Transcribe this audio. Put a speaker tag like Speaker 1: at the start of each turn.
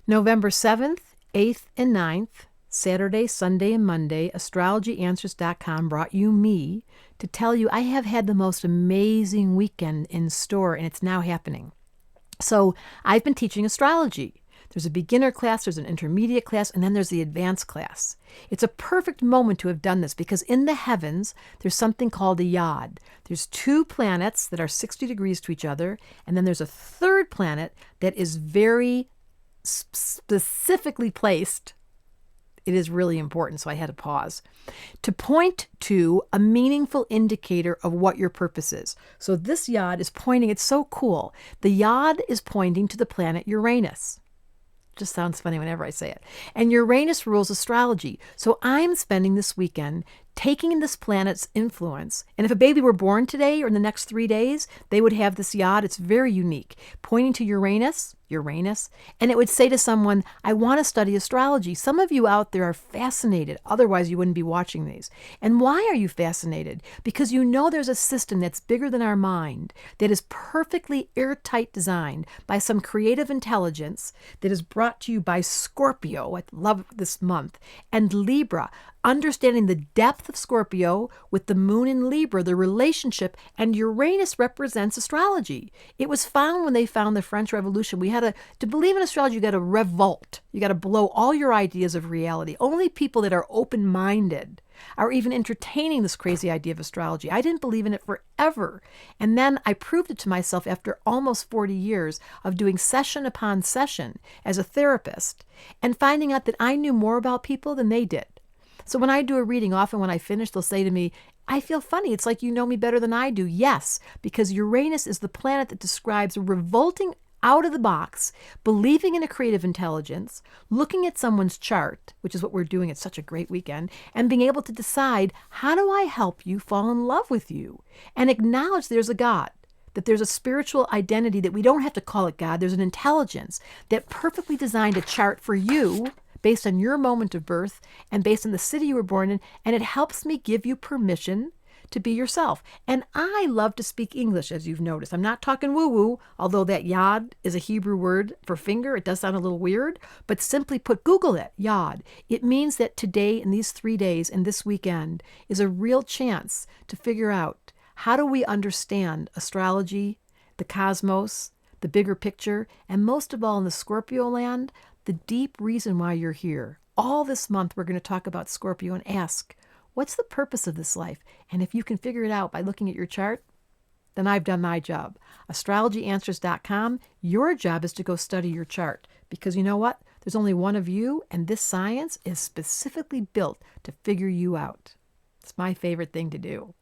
Speaker 1: November 7th, 8th, and 9th, Saturday, Sunday, and Monday, astrologyanswers.com brought you me to tell you I have had the most amazing weekend in store, and it's now happening. So I've been teaching astrology. There's a beginner class, there's an intermediate class, and then there's the advanced class. It's a perfect moment to have done this because in the heavens, there's something called a yod. There's two planets that are 60 degrees to each other, and then there's a third planet that is very specifically placed. It is really important, so I had to pause, to point to a meaningful indicator of what your purpose is. So this yod is pointing, it's so cool. The yod is pointing to the planet Uranus. Just sounds funny whenever I say it. And Uranus rules astrology. So I'm spending this weekend taking in this planet's influence. And if a baby were born today or in the next 3 days, they would have this yod. It's very unique, pointing to Uranus, and it would say to someone, I want to study astrology. Some of you out there are fascinated. Otherwise, you wouldn't be watching these. And why are you fascinated? Because you know there's a system that's bigger than our mind, that is perfectly airtight designed by some creative intelligence that is brought to you by Scorpio. I love this month. And Libra, understanding the depth of Scorpio with the moon in Libra, the relationship, and Uranus represents astrology. It was found when they found the French Revolution. We had to believe in astrology, you got to revolt. You got to blow all your ideas of reality. Only people that are open-minded are even entertaining this crazy idea of astrology. I didn't believe in it forever. And then I proved it to myself after almost 40 years of doing session upon session as a therapist and finding out that I knew more about people than they did. So when I do a reading, often when I finish, they'll say to me, I feel funny. It's like you know me better than I do. Yes, because Uranus is the planet that describes revolting out of the box, believing in a creative intelligence, looking at someone's chart, which is what we're doing. It's such a great weekend, and being able to decide, how do I help you fall in love with you? And acknowledge there's a God, that there's a spiritual identity that we don't have to call it God. There's an intelligence that perfectly designed a chart for you based on your moment of birth and based on the city you were born in, and it helps me give you permission to be yourself. And I love to speak English, as you've noticed. I'm not talking woo-woo, although that yod is a Hebrew word for finger. It does sound a little weird, but simply put, Google it, yod. It means that today, in these 3 days, and this weekend, is a real chance to figure out, how do we understand astrology, the cosmos, the bigger picture, and most of all in the Scorpio land, the deep reason why you're here. All this month, we're going to talk about Scorpio and ask, what's the purpose of this life? And if you can figure it out by looking at your chart, then I've done my job. Astrologyanswers.com, your job is to go study your chart. Because you know what? There's only one of you, and this science is specifically built to figure you out. It's my favorite thing to do.